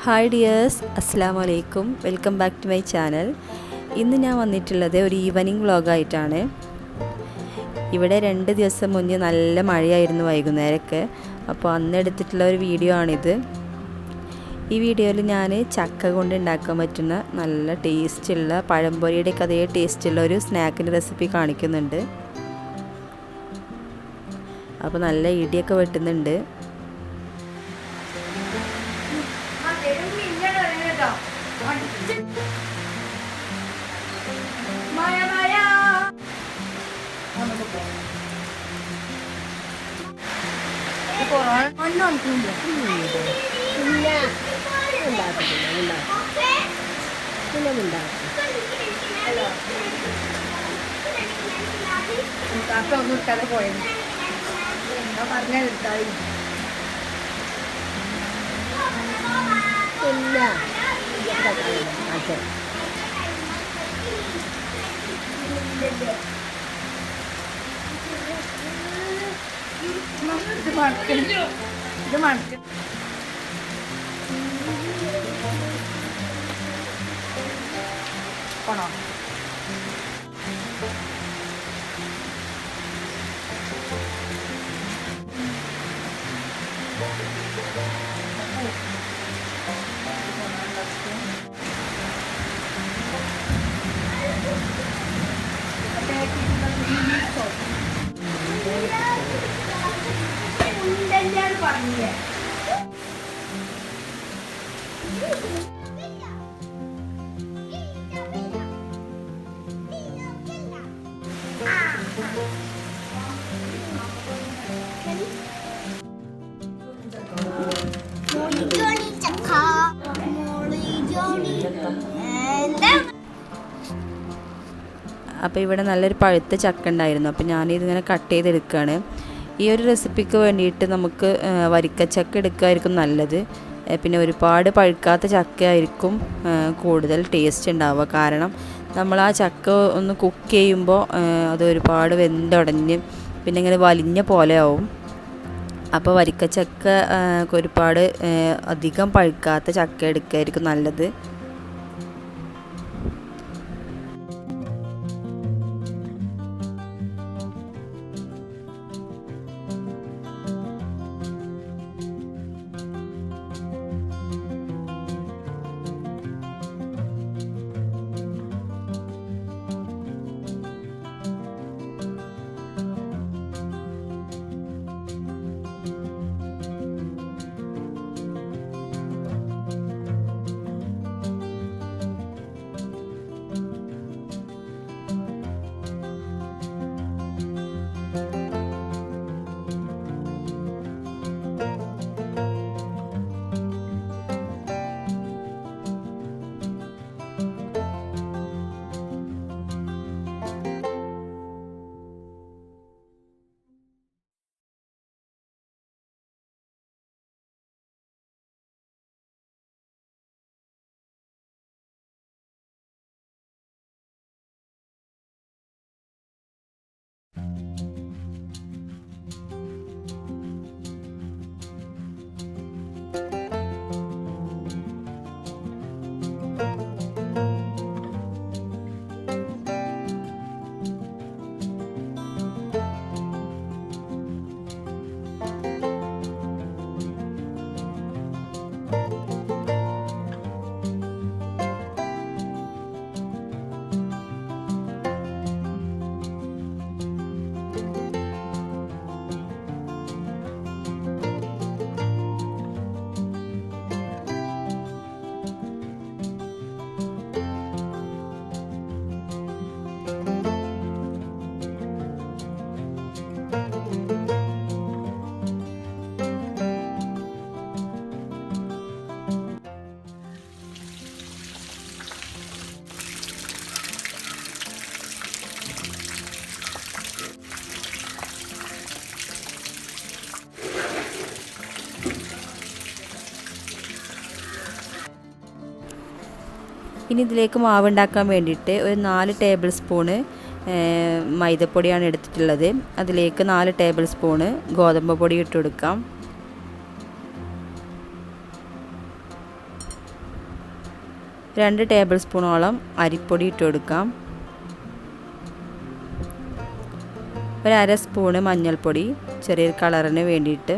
Hi dears, അസ്സലാമു അലൈക്കും. Welcome back to my channel. ഇന്ന് ഞാൻ വന്നിട്ടുള്ളത് ഒരു ഈവനിങ് വ്ളോഗായിട്ടാണ്. ഇവിടെ 2 ദിവസം മുന്നേ നല്ല മഴയായിരുന്നു വൈകുന്നേരമൊക്കെ. അപ്പോൾ അന്ന് എടുത്തിട്ടുള്ള ഒരു വീഡിയോ ആണിത്. ഈ വീഡിയോയിൽ ഞാൻ ചക്ക കൊണ്ട് ഉണ്ടാക്കാൻ പറ്റുന്ന നല്ല ടേസ്റ്റുള്ള പഴംപൊരിയുടെയൊക്കെ അതേ ടേസ്റ്റുള്ള ഒരു സ്നാക്കിൻ്റെ റെസിപ്പി കാണിക്കുന്നുണ്ട്. അപ്പോൾ നല്ല ഇടിയൊക്കെ വെട്ടുന്നുണ്ട്. അപ്പോൾ ഇവിടെ നല്ലൊരു പഴുത്ത ചക്ക ഉണ്ടായിരുന്നു. അപ്പോൾ ഞാനിതിങ്ങനെ കട്ട് ചെയ്തെടുക്കുകയാണ്. ഈ ഒരു റെസിപ്പിക്ക് വേണ്ടിയിട്ട് നമുക്ക് വരിക്കച്ചക്ക എടുക്കുകയായിരിക്കും നല്ലത്. പിന്നെ ഒരുപാട് പഴുക്കാത്ത ചക്ക ആയിരിക്കും കൂടുതൽ ടേസ്റ്റ് ഉണ്ടാവുക. കാരണം നമ്മൾ ആ ചക്ക ഒന്ന് കുക്ക് ചെയ്യുമ്പോൾ അത് ഒരുപാട് വെന്തുടഞ്ഞ് പിന്നെ ഇങ്ങനെ വലിഞ്ഞ പോലെ ആവും. അപ്പോൾ വരിക്കച്ചക്ക ഒരുപാട് അധികം പഴുക്കാത്ത ചക്ക എടുക്കുകയായിരിക്കും നല്ലത്. ഇനി ഇതിലേക്ക് മാവ് ഉണ്ടാക്കാൻ വേണ്ടിയിട്ട് ഒരു 4 ടേബിൾ സ്പൂണ് മൈദപ്പൊടിയാണ് എടുത്തിട്ടുള്ളത്. അതിലേക്ക് 4 ടേബിൾ സ്പൂണ് ഗോതമ്പ് പൊടി ഇട്ട് കൊടുക്കാം. 2 ടേബിൾ സ്പൂണോളം അരിപ്പൊടി ഇട്ട് കൊടുക്കാം. 1/2 സ്പൂണ് മഞ്ഞൾപ്പൊടി ചെറിയൊരു കളറിന് വേണ്ടിയിട്ട്.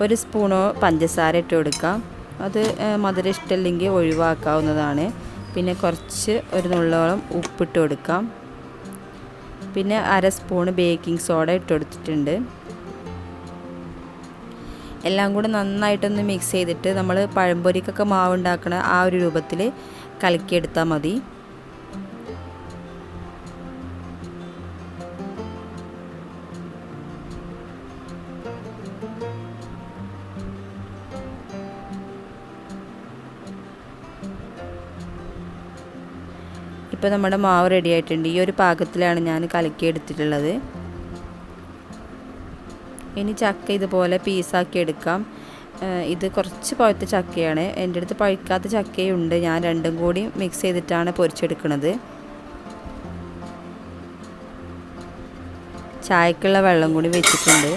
1 സ്പൂണോ പഞ്ചസാര ഇട്ട് കൊടുക്കാം. അത് മധുരം ഇഷ്ടമില്ലെങ്കിൽ ഒഴിവാക്കാവുന്നതാണ്. പിന്നെ കുറച്ച് ഒരു നുള്ളോളം ഉപ്പിട്ട് കൊടുക്കാം. പിന്നെ 1/2 സ്പൂണ് ബേക്കിംഗ് സോഡ ഇട്ട് കൊടുത്തിട്ടുണ്ട്. എല്ലാം കൂടെ നന്നായിട്ടൊന്ന് മിക്സ് ചെയ്തിട്ട് നമ്മൾ പഴംപൊരിക്കൊക്കെ മാവ് ഉണ്ടാക്കുന്ന ആ ഒരു രൂപത്തിൽ കലക്കിയെടുത്താൽ മതി. ഇപ്പോൾ നമ്മുടെ മാവ് റെഡി ആയിട്ടുണ്ട്. ഈ ഒരു പാകത്തിലാണ് ഞാൻ കലക്കിയെടുത്തിട്ടുള്ളത്. ഇനി ചക്ക ഇതുപോലെ പീസാക്കി എടുക്കാം. ഇത് കുറച്ച് പഴുത്ത ചക്കയാണ്. എൻ്റെ അടുത്ത് പഴുക്കാത്ത ചക്കയുണ്ട്. ഞാൻ രണ്ടും കൂടി മിക്സ് ചെയ്തിട്ടാണ് പൊരിച്ചെടുക്കുന്നത്. ചായക്കുള്ള വെള്ളം കൂടി വെച്ചിട്ടുണ്ട്.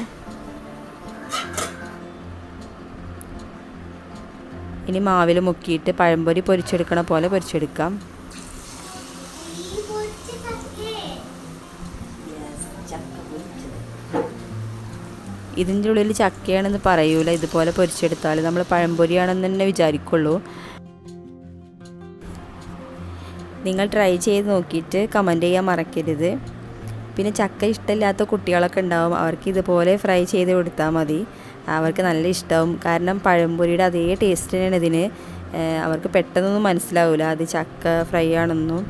ഇനി മാവിൽ മുക്കിയിട്ട് പഴംപൊരി പൊരിച്ചെടുക്കണ പോലെ പൊരിച്ചെടുക്കാം. ഇതിൻ്റെ ഉള്ളിൽ ചക്കയാണെന്ന് പറയൂല. ഇതുപോലെ പൊരിച്ചെടുത്താൽ നമ്മൾ പഴംപൊരിയാണെന്ന് തന്നെ വിചാരിക്കുള്ളൂ. നിങ്ങൾ ട്രൈ ചെയ്ത് നോക്കിയിട്ട് കമൻറ്റ് ചെയ്യാൻ മറക്കരുത്. പിന്നെ ചക്ക ഇഷ്ടമില്ലാത്ത കുട്ടികളൊക്കെ ഉണ്ടാവും. അവർക്ക് ഇതുപോലെ ഫ്രൈ ചെയ്ത് കൊടുത്താൽ മതി. അവർക്ക് നല്ല ഇഷ്ടമാവും. കാരണം പഴംപൊരിയുടെ അതേ ടേസ്റ്റ് തന്നെയാണ് ഇതിന്. അവർക്ക് പെട്ടെന്നൊന്നും മനസ്സിലാവില്ല അത് ചക്ക ഫ്രൈ ആണെന്നും.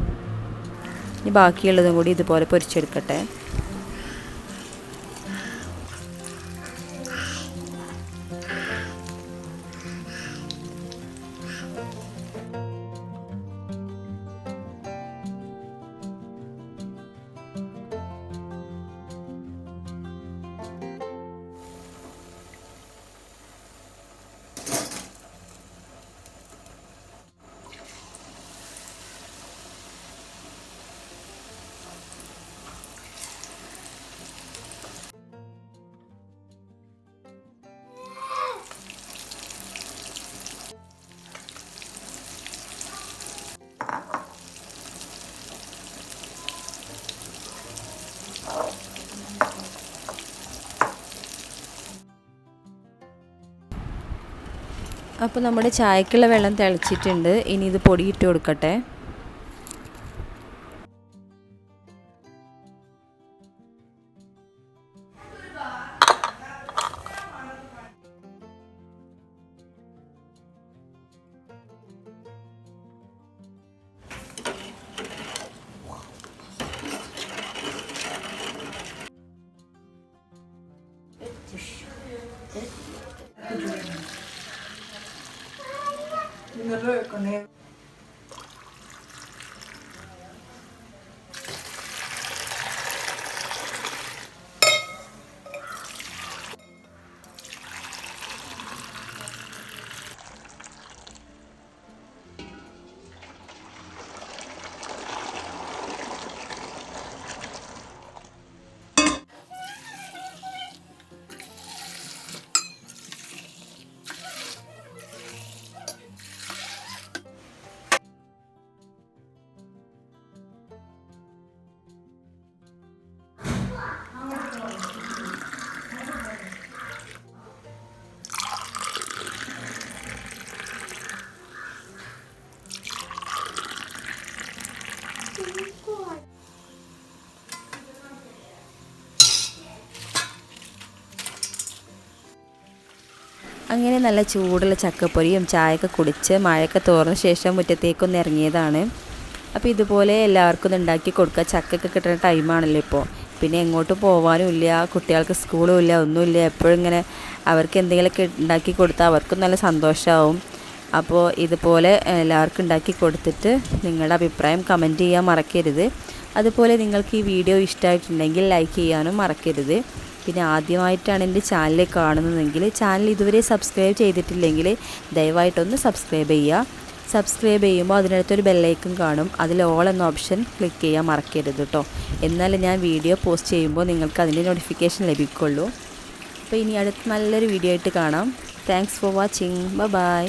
ഇനി ബാക്കിയുള്ളതും കൂടി ഇതുപോലെ പൊരിച്ചെടുക്കട്ടെ. അപ്പോൾ നമ്മുടെ ചായക്കുള്ള വെള്ളം തിളച്ചിട്ടുണ്ട്. ഇനി ഇത് പൊടിയിട്ട് കൊടുക്കട്ടെ. അങ്ങനെ നല്ല ചൂടുള്ള ചക്കപ്പൊരിയും ചായയൊക്കെ കുടിച്ച് മഴയൊക്കെ തോർന്ന ശേഷം മുറ്റത്തേക്കൊന്ന് ഇറങ്ങിയതാണ്. അപ്പോൾ ഇതുപോലെ എല്ലാവർക്കും ഒന്ന് ഉണ്ടാക്കി കൊടുക്കുക. ചക്കയൊക്കെ കിട്ടുന്ന ടൈമാണല്ലോ ഇപ്പോൾ. പിന്നെ എങ്ങോട്ടും പോകാനും ഇല്ല, കുട്ടികൾക്ക് സ്കൂളും ഇല്ല, ഒന്നുമില്ല. എപ്പോഴും ഇങ്ങനെ അവർക്ക് എന്തെങ്കിലുമൊക്കെ ഉണ്ടാക്കി കൊടുത്താൽ അവർക്കും നല്ല സന്തോഷമാവും. അപ്പോൾ ഇതുപോലെ എല്ലാവർക്കും ഉണ്ടാക്കി കൊടുത്തിട്ട് നിങ്ങളുടെ അഭിപ്രായം കമൻറ്റ് ചെയ്യാൻ മറക്കരുത്. അതുപോലെ നിങ്ങൾക്ക് ഈ വീഡിയോ ഇഷ്ടമായിട്ടുണ്ടെങ്കിൽ ലൈക്ക് ചെയ്യാനും മറക്കരുത്. പിന്നെ ആദ്യമായിട്ടാണ് എൻ്റെ ചാനൽ കാണുന്നതെങ്കിൽ ചാനൽ ഇതുവരെ സബ്സ്ക്രൈബ് ചെയ്തിട്ടില്ലെങ്കിൽ ദയവായിട്ടൊന്ന് സബ്സ്ക്രൈബ് ചെയ്യുക. സബ്സ്ക്രൈബ് ചെയ്യുമ്പോൾ അതിനടുത്തൊരു ബെല്ലൈക്കൺ കാണും. അതിൽ ഓൾ എന്ന ഓപ്ഷൻ ക്ലിക്ക് ചെയ്യാൻ മറക്കരുത് കേട്ടോ. എന്നാലും ഞാൻ വീഡിയോ പോസ്റ്റ് ചെയ്യുമ്പോൾ നിങ്ങൾക്ക് അതിൻ്റെ നോട്ടിഫിക്കേഷൻ ലഭിക്കുള്ളൂ. അപ്പോൾ ഇനി അടുത്ത് നല്ലൊരു വീഡിയോ ആയിട്ട് കാണാം. Thanks for watching. ബൈ.